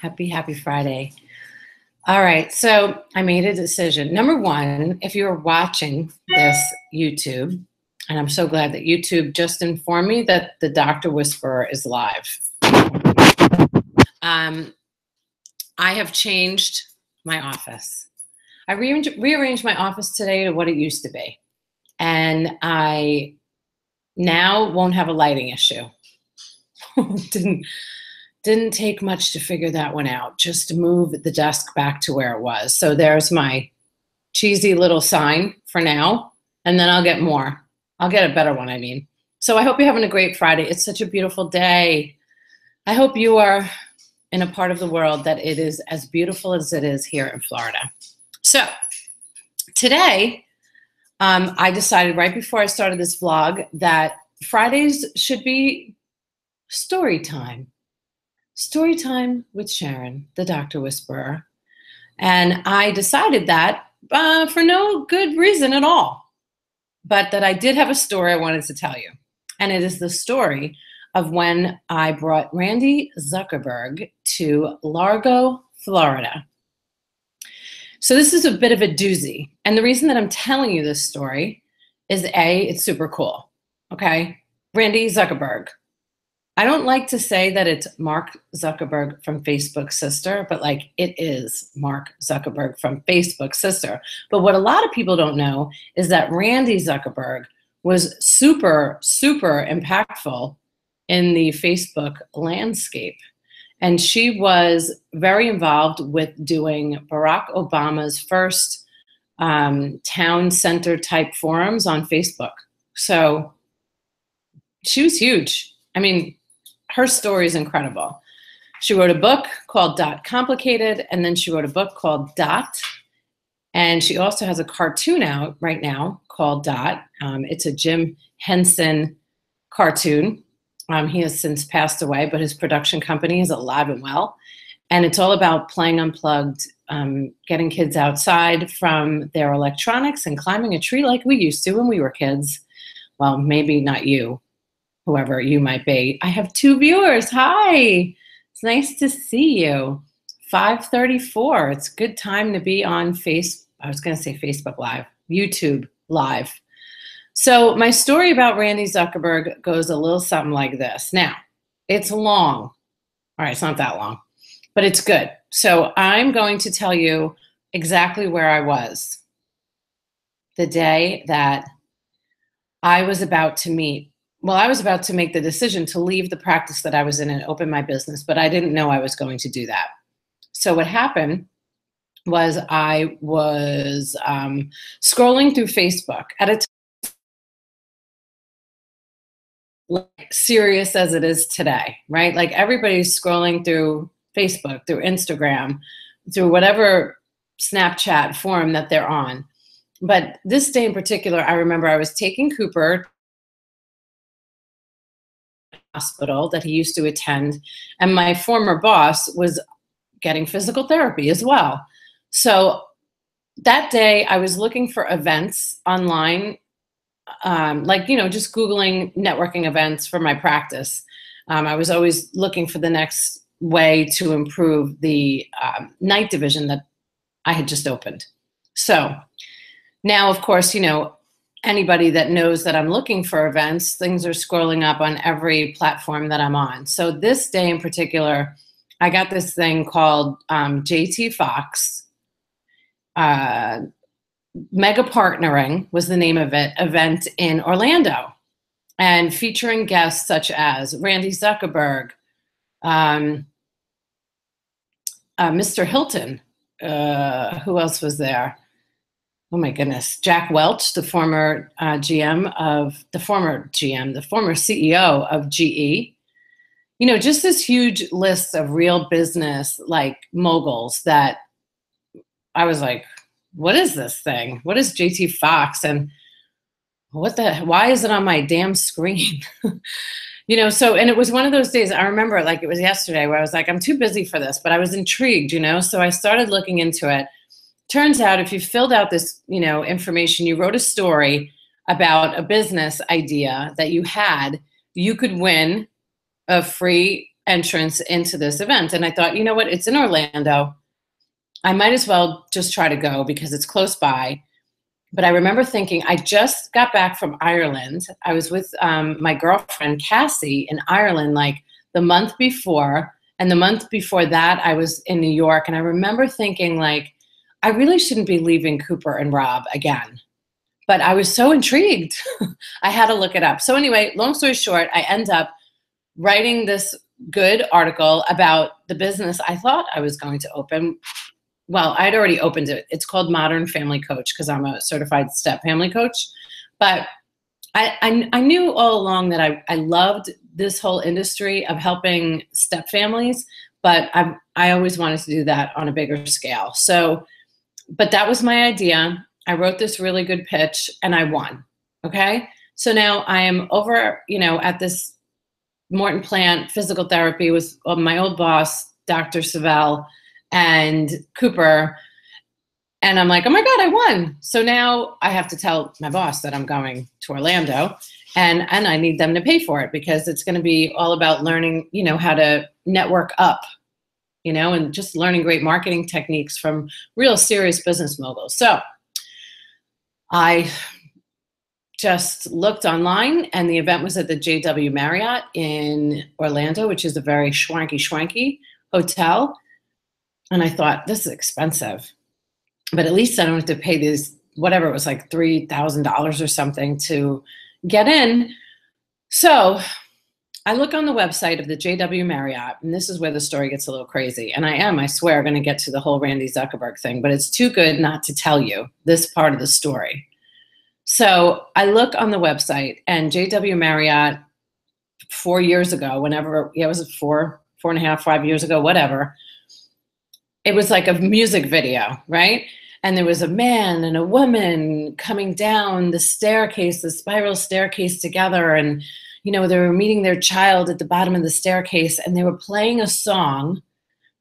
Happy Friday. All right, so I made a decision. Number one, if you're watching this YouTube, and I'm so glad that YouTube just informed me that the Dr. Whisperer is live. I have changed my office. I rearranged my office today to what it used to be. And I now won't have a lighting issue. Didn't take much to figure that one out, just to move the desk back to where it was. So there's my cheesy little sign for now, and then I'll get more. I'll get a better one, I mean. So I hope you're having a great Friday. It's such a beautiful day. I hope you are in a part of the world that it is as beautiful as it is here in Florida. So today, I decided right before I started this vlog that Fridays should be story time. Story time with Sharon, the Dr. Whisperer. And I decided that for no good reason at all, but that I did have a story I wanted to tell you. And it is the story of when I brought Randi ZUCKERBERG to Largo, Florida. So this is a bit of a doozy. And the reason that I'm telling you this story is A, it's super cool, okay? Randi ZUCKERBERG. I don't like to say that it's Mark Zuckerberg from Facebook's sister, but like it is Mark Zuckerberg from Facebook's sister. But what a lot of people don't know is that Randi ZUCKERBERG was super, super impactful in the Facebook landscape. And she was very involved with doing Barack Obama's first town center type forums on Facebook. So she was huge. I mean, her story is incredible. She wrote a book called Complicated, and then she wrote a book called Dot. And she also has a cartoon out right now called Dot. It's a Jim Henson cartoon. He has since passed away, but his production company is alive and well. And it's all about playing unplugged, getting kids outside from their electronics and climbing a tree like we used to when we were kids. Well, maybe not you, whoever you might be. I have 2 viewers. Hi. It's nice to see you. 5:34. It's a good time to be on I was going to say Facebook Live, YouTube Live. So my story about Randi ZUCKERBERG goes a little something like this. Now, it's long. All right, it's not that long, but it's good. So I'm going to tell you exactly where I was the day that I was about to meet. Well, I was about to make the decision to leave the practice that I was in and open my business, but I didn't know I was going to do that. So what happened was I was scrolling through Facebook at a time like serious as it is today, right? Like everybody's scrolling through Facebook, through Instagram, through whatever Snapchat forum that they're on. But this day in particular, I remember I was taking Cooper hospital that he used to attend, and my former boss was getting physical therapy as well. So that day I was looking for events online, like, you know, just Googling networking events for my practice. I was always looking for the next way to improve the night division that I had just opened. So now, of course, you know, anybody that knows that I'm looking for events, things are scrolling up on every platform that I'm on. So this day in particular, I got this thing called JT Fox. Mega Partnering was the name of it, event in Orlando, and featuring guests such as Randi ZUCKERBERG, Mr. Hilton, who else was there? Oh my goodness, Jack Welch, the former the former CEO of GE. You know, just this huge list of real business like moguls that I was like, what is this thing? What is JT Fox? And why is it on my damn screen? You know, so, and it was one of those days, I remember it like it was yesterday, where I was like, I'm too busy for this, but I was intrigued, you know? So I started looking into it. Turns out if you filled out this, you know, information, you wrote a story about a business idea that you had, you could win a free entrance into this event. And I thought, you know what? It's in Orlando. I might as well just try to go because it's close by. But I remember thinking, I just got back from Ireland. I was with my girlfriend, Cassie, in Ireland like the month before. And the month before that, I was in New York. And I remember thinking, like, I really shouldn't be leaving Cooper and Rob again. But I was so intrigued. I had to look it up. So anyway, long story short, I end up writing this good article about the business I thought I was going to open. Well, I'd already opened it. It's called Modern Family Coach because I'm a certified step family coach. But I knew all along that I loved this whole industry of helping step families, but I always wanted to do that on a bigger scale. So, but that was my idea. I wrote this really good pitch and I won. Okay. So now I am over, at this Morton plant physical therapy with my old boss, Dr. Savell and Cooper. And I'm like, oh my God, I won. So now I have to tell my boss that I'm going to Orlando and I need them to pay for it because it's going to be all about learning, how to network up, and just learning great marketing techniques from real serious business moguls. So I just looked online and the event was at the JW Marriott in Orlando, which is a very schwanky hotel. And I thought, this is expensive, but at least I don't have to pay these, whatever, it was like $3,000 or something to get in. So I look on the website of the JW Marriott, and this is where the story gets a little crazy. And I swear, going to get to the whole Randi ZUCKERBERG thing, but it's too good not to tell you this part of the story. So I look on the website and JW Marriott 4 years ago, it was 4.5, 5 years ago, whatever. It was like a music video, right? And there was a man and a woman coming down the staircase, the spiral staircase together. And, they were meeting their child at the bottom of the staircase and they were playing a song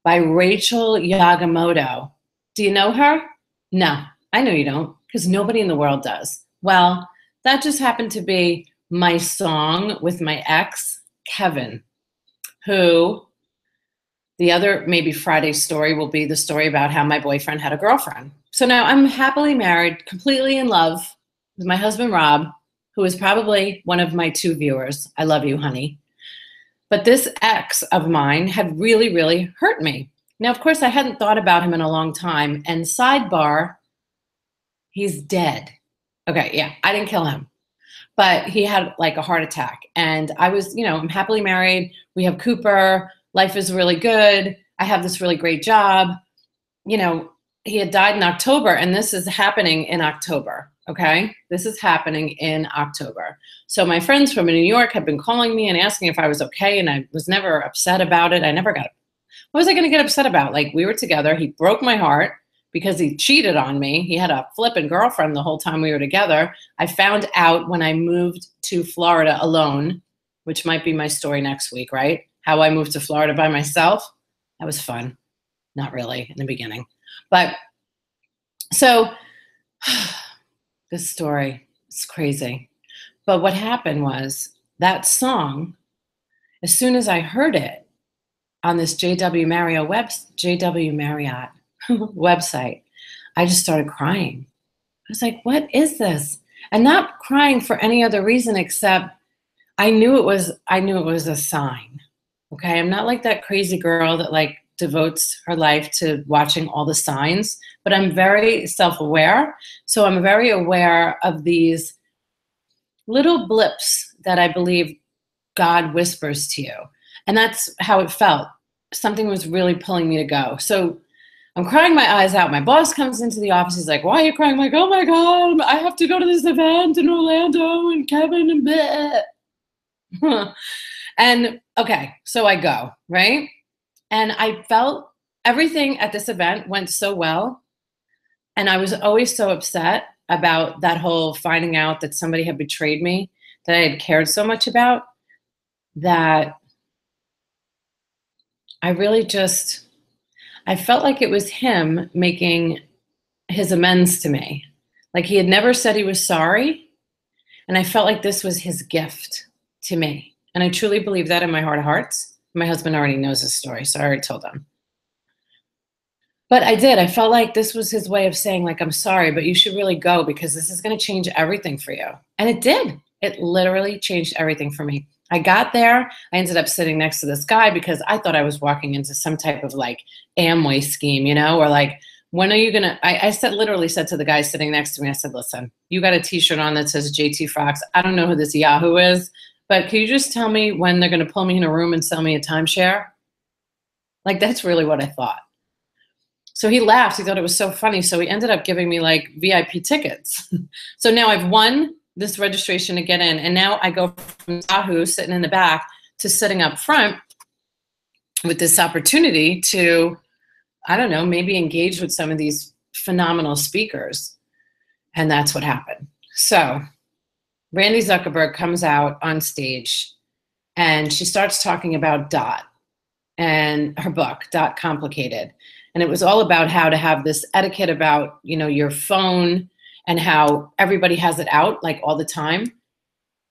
by Rachel Yagamoto. Do you know her? No, I know you don't because nobody in the world does. Well, that just happened to be my song with my ex, Kevin, who the other maybe Friday story will be the story about how my boyfriend had a girlfriend. So now I'm happily married, completely in love with my husband, Rob, who is probably one of my 2 viewers. I love you, honey. But this ex of mine had really, really hurt me. Now, of course, I hadn't thought about him in a long time. And sidebar, he's dead. Okay, yeah, I didn't kill him. But he had like a heart attack. And I was, I'm happily married. We have Cooper. Life is really good. I have this really great job. He had died in October, and this is happening in October. Okay, this is happening in October. So my friends from New York have been calling me and asking if I was okay, and I was never upset about it. What was I going to get upset about? Like, we were together. He broke my heart because he cheated on me. He had a flippin' girlfriend the whole time we were together. I found out when I moved to Florida alone, which might be my story next week, right? How I moved to Florida by myself. That was fun. Not really in the beginning. But so this story is crazy. But what happened was that song, as soon as I heard it on this JW Marriott website, I just started crying. I was like, what is this? And not crying for any other reason except I knew it was a sign. Okay. I'm not like that crazy girl that like devotes her life to watching all the signs, but I'm very self-aware. So I'm very aware of these little blips that I believe God whispers to you. And that's how it felt. Something was really pulling me to go. So I'm crying my eyes out. My boss comes into the office. He's like, why are you crying? I'm like, oh my God, I have to go to this event in Orlando and Kevin and bleh. And okay, so I go, right? And I felt everything at this event went so well. And I was always so upset about that whole finding out that somebody had betrayed me, that I had cared so much about, that I really I felt like it was him making his amends to me. Like he had never said he was sorry. And I felt like this was his gift to me. And I truly believe that in my heart of hearts. My husband already knows this story, so I already told him. But I did. I felt like this was his way of saying, like, I'm sorry, but you should really go because this is going to change everything for you. And it did. It literally changed everything for me. I got there. I ended up sitting next to this guy because I thought I was walking into some type of like Amway scheme, you know, or like, when are you going to, I said, literally said to the guy sitting next to me, I said, listen, you got a t-shirt on that says JT Fox. I don't know who this Yahoo is, but can you just tell me when they're going to pull me in a room and sell me a timeshare? Like, that's really what I thought. So he laughed. He thought it was so funny. So he ended up giving me like VIP tickets. So now I've won this registration to get in. And now I go from Yahoo sitting in the back to sitting up front with this opportunity to, I don't know, maybe engage with some of these phenomenal speakers. And that's what happened. So Randi Zuckerberg comes out on stage and she starts talking about Dot and her book, Dot Complicated. And it was all about how to have this etiquette about, you know, your phone and how everybody has it out like all the time.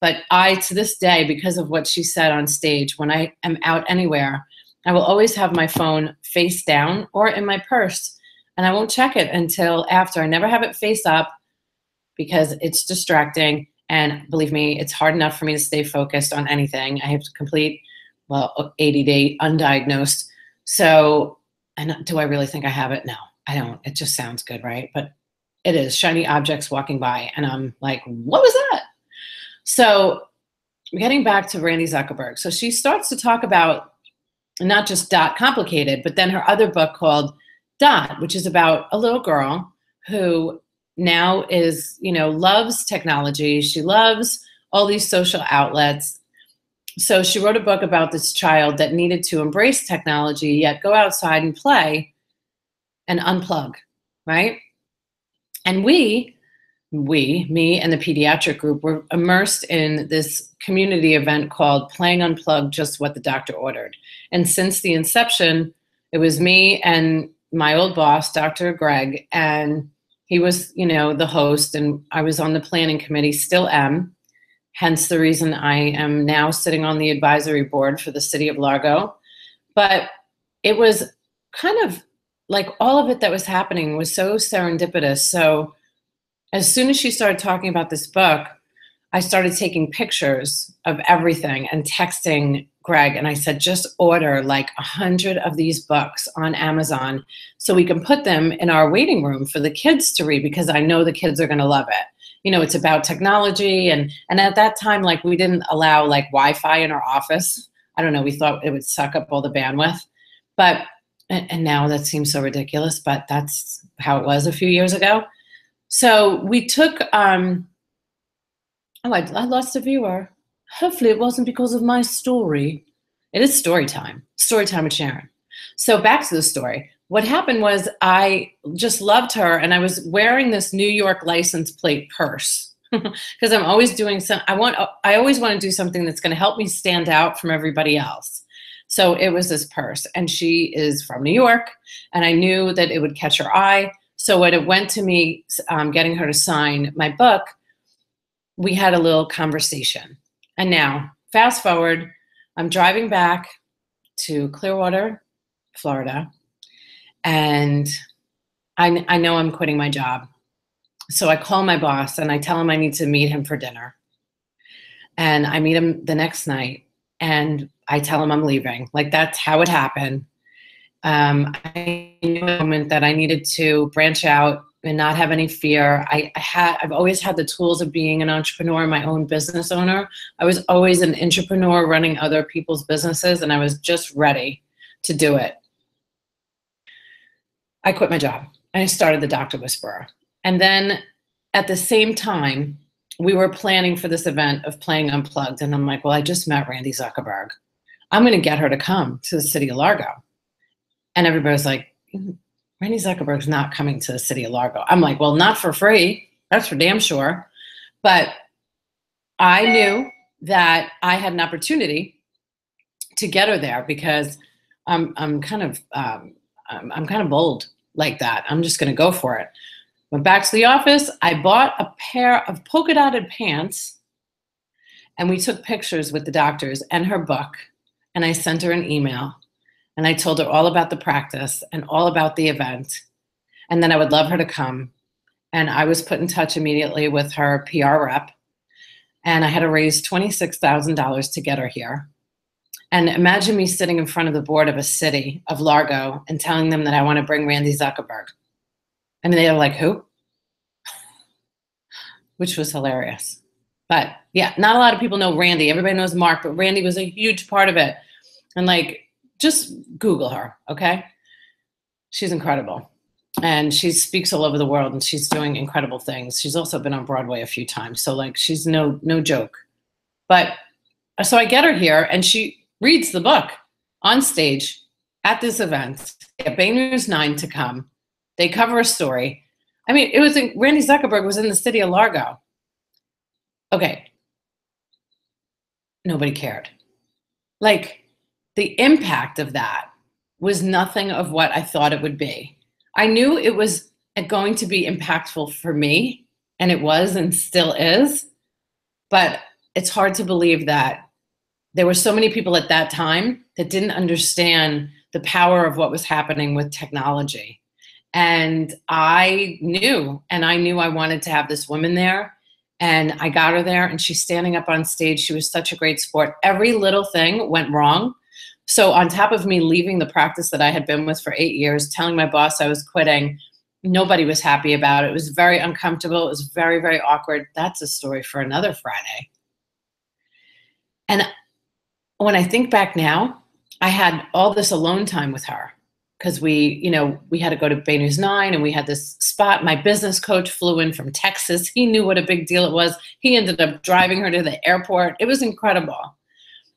But I, to this day, because of what she said on stage, when I am out anywhere, I will always have my phone face down or in my purse. And I won't check it until after. I never have it face up because it's distracting. And believe me, it's hard enough for me to stay focused on anything. I have to complete, well, ADD, undiagnosed. So, and do I really think I have it? No, I don't. It just sounds good, right? But it is shiny objects walking by. And I'm like, what was that? So getting back to Randi Zuckerberg. So she starts to talk about not just Dot Complicated, but then her other book called Dot, which is about a little girl who now is, you know, loves technology. She loves all these social outlets. So she wrote a book about this child that needed to embrace technology, yet go outside and play and unplug, right? And me and the pediatric group were immersed in this community event called Playing Unplugged, Just What the Doctor Ordered. And since the inception, it was me and my old boss, Dr. Greg, and he was, you know, the host, and I was on the planning committee, still am. Hence the reason I am now sitting on the advisory board for the city of Largo. But it was kind of like all of it that was happening was so serendipitous. So as soon as she started talking about this book, I started taking pictures of everything and texting Greg. And I said, just order like 100 of these books on Amazon so we can put them in our waiting room for the kids to read, because I know the kids are going to love it. You know, it's about technology. And at that time, like, we didn't allow like Wi-Fi in our office. I don't know. We thought it would suck up all the bandwidth. But, and now that seems so ridiculous, but that's how it was a few years ago. So we took, oh, I lost a viewer. Hopefully it wasn't because of my story. It is story time with Sharon. So back to the story. What happened was I just loved her, and I was wearing this New York license plate purse because I'm always doing I always want to do something that's going to help me stand out from everybody else. So it was this purse, and she is from New York, and I knew that it would catch her eye. So when it went to me getting her to sign my book, we had a little conversation. And now, fast forward, I'm driving back to Clearwater, Florida, and I know I'm quitting my job. So I call my boss and I tell him I need to meet him for dinner. And I meet him the next night and I tell him I'm leaving. Like, that's how it happened. I knew a moment that I needed to branch out and not have any fear. I've always had the tools of being an entrepreneur, my own business owner. I was always an entrepreneur running other people's businesses, and I was just ready to do it. I quit my job and I started the Dr. Whisperer. And then at the same time, we were planning for this event of Playing Unplugged. And I'm like, well, I just met Randi Zuckerberg. I'm going to get her to come to the city of Largo. And everybody's like, Randi Zuckerberg's not coming to the city of Largo. I'm like, well, not for free. That's for damn sure. But I knew that I had an opportunity to get her there because I'm kind of bold like that. I'm just going to go for it. Went back to the office. I bought a pair of polka dotted pants, and we took pictures with the doctors and her book. and I sent her an email, and I told her all about the practice and all about the event, and then I would love her to come. And I was put in touch immediately with her PR rep, and I had to raise $26,000 to get her here. And imagine me sitting in front of the board of a city of Largo and telling them that I want to bring Randi ZUCKERBERG. And they were like, who? Which was hilarious. But yeah, not a lot of people know Randi. Everybody knows Mark, but Randi was a huge part of it. And like, just Google her, okay? She's incredible. And she speaks all over the world, and she's doing incredible things. She's also been on Broadway a few times. So like, she's no joke. But so I get her here, and she reads the book on stage at this event. At Bay News 9 to come. They cover a story. I mean, Randi ZUCKERBERG was in the city of Largo. Okay. Nobody cared. Like, the impact of that was nothing of what I thought it would be. I knew it was going to be impactful for me, and it was and still is, but it's hard to believe that there were so many people at that time that didn't understand the power of what was happening with technology. And I knew I wanted to have this woman there, and I got her there, and she's standing up on stage. She was such a great sport. Every little thing went wrong. So on top of me leaving the practice that I had been with for 8 years, telling my boss I was quitting, nobody was happy about it. It was very uncomfortable. It was very, very awkward. That's a story for another Friday. And when I think back now, I had all this alone time with her because we had to go to Bay News 9, and we had this spot. My business coach flew in from Texas. He knew what a big deal it was. He ended up driving her to the airport. It was incredible.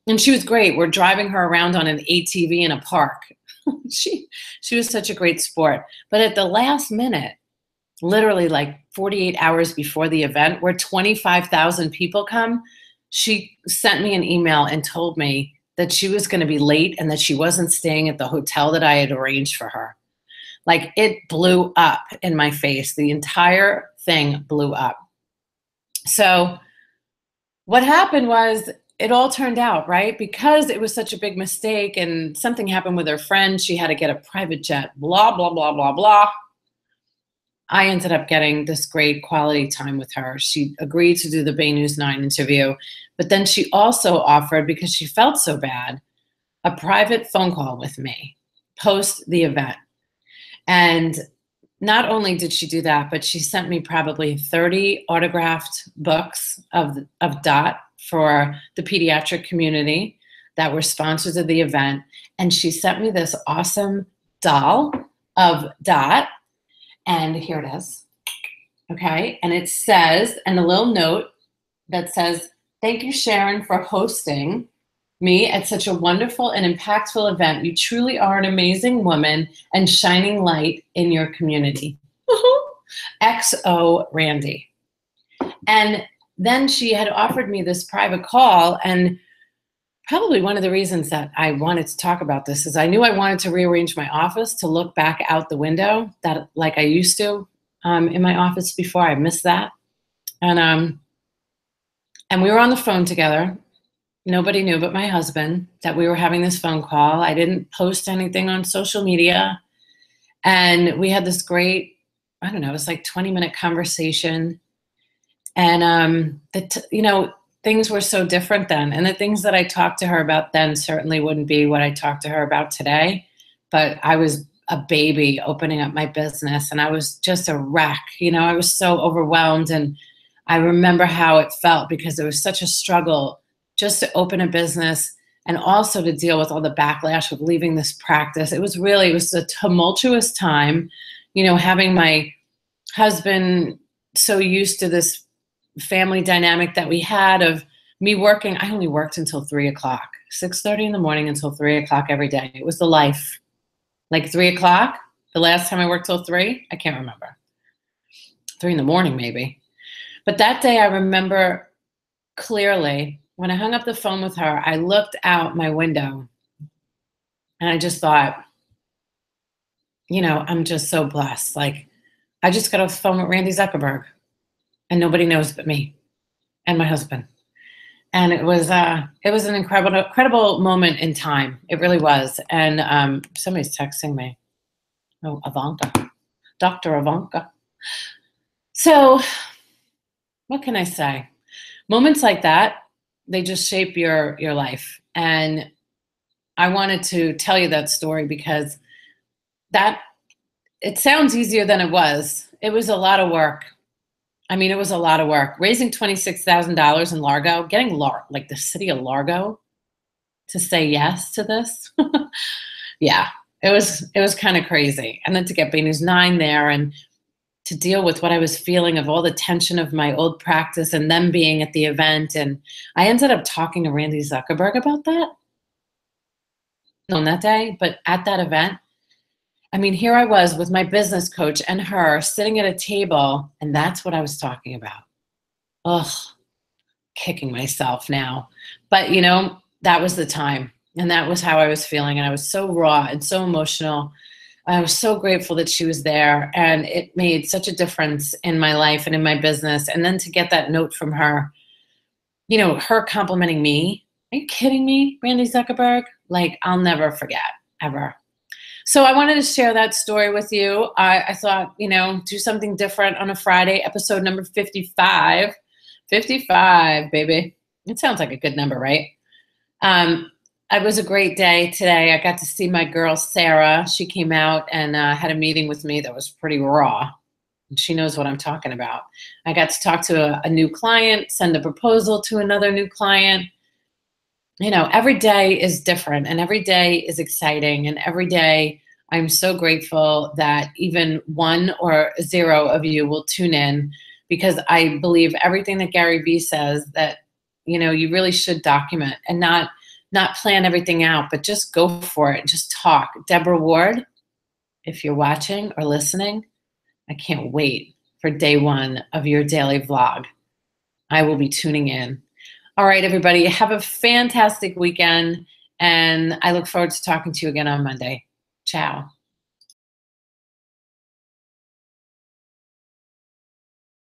And she was great. We're driving her around on an ATV in a park. She was such a great sport. But at the last minute, literally like 48 hours before the event, where 25,000 people come, she sent me an email and told me that she was going to be late and that she wasn't staying at the hotel that I had arranged for her. Like, it blew up in my face. The entire thing blew up. So what happened was, it all turned out, right? Because it was such a big mistake and something happened with her friend. She had to get a private jet, blah, blah, blah, blah, blah. I ended up getting this great quality time with her. She agreed to do the Bay News 9 interview, but then she also offered, because she felt so bad, a private phone call with me post the event. And not only did she do that, but she sent me probably 30 autographed books of Dot for the pediatric community that were sponsors of the event. And she sent me this awesome doll of Dot. And here it is. Okay. And it says, and a little note that says, "Thank you, Sharon, for hosting me at such a wonderful and impactful event. You truly are an amazing woman and shining light in your community. XO Randi." And then she had offered me this private call, and probably one of the reasons that I wanted to talk about this is I knew I wanted to rearrange my office to look back out the window that like I used to in my office before. I missed that. And we were on the phone together. Nobody knew but my husband that we were having this phone call. I didn't post anything on social media. And we had this great, I don't know, it was like 20-minute conversation. And, things were so different then. And the things that I talked to her about then certainly wouldn't be what I talked to her about today. But I was a baby opening up my business, and I was just a wreck. I was so overwhelmed. And I remember how it felt, because it was such a struggle just to open a business and also to deal with all the backlash of leaving this practice. It was a tumultuous time, having my husband so used to this family dynamic that we had of me working. I only worked until 3 o'clock, 6:30 in the morning until 3 o'clock every day. It was the life. Like 3 o'clock, the last time I worked till 3, I can't remember. 3 in the morning maybe. But that day I remember clearly, when I hung up the phone with her, I looked out my window and I just thought, I'm just so blessed. Like, I just got off the phone with Randi ZUCKERBERG, and nobody knows but me and my husband. And it was an incredible moment in time. It really was. And somebody's texting me. Oh, Ivanka, Dr. Ivanka. So what can I say? Moments like that, they just shape your life. And I wanted to tell you that story because it sounds easier than it was. It was a lot of work. I mean, it was a lot of work. Raising $26,000 in Largo, getting like the city of Largo to say yes to this. Yeah, it was kind of crazy. And then to get B News 9 there and to deal with what I was feeling of all the tension of my old practice and them being at the event. And I ended up talking to Randi ZUCKERBERG about that on that day, but at that event, I mean, here I was with my business coach and her sitting at a table, and that's what I was talking about. Ugh, kicking myself now. But, you know, that was the time, and that was how I was feeling, and I was so raw and so emotional. I was so grateful that she was there, and it made such a difference in my life and in my business. And then to get that note from her, you know, her complimenting me. Are you kidding me, Randi ZUCKERBERG? Like, I'll never forget, ever. So I wanted to share that story with you. I thought, you know, do something different on a Friday, episode number 55. 55, baby. It sounds like a good number, right? It was a great day today. I got to see my girl, Sarah. She came out and had a meeting with me that was pretty raw. And she knows what I'm talking about. I got to talk to a new client, send a proposal to another new client. You know, every day is different and every day is exciting. And every day I'm so grateful that even 1 or 0 of you will tune in, because I believe everything that Gary Vee says, that, you know, you really should document and not plan everything out, but just go for it. Just talk. Deborah Ward, if you're watching or listening, I can't wait for day 1 of your daily vlog. I will be tuning in. All right, everybody, have a fantastic weekend, and I look forward to talking to you again on Monday. Ciao.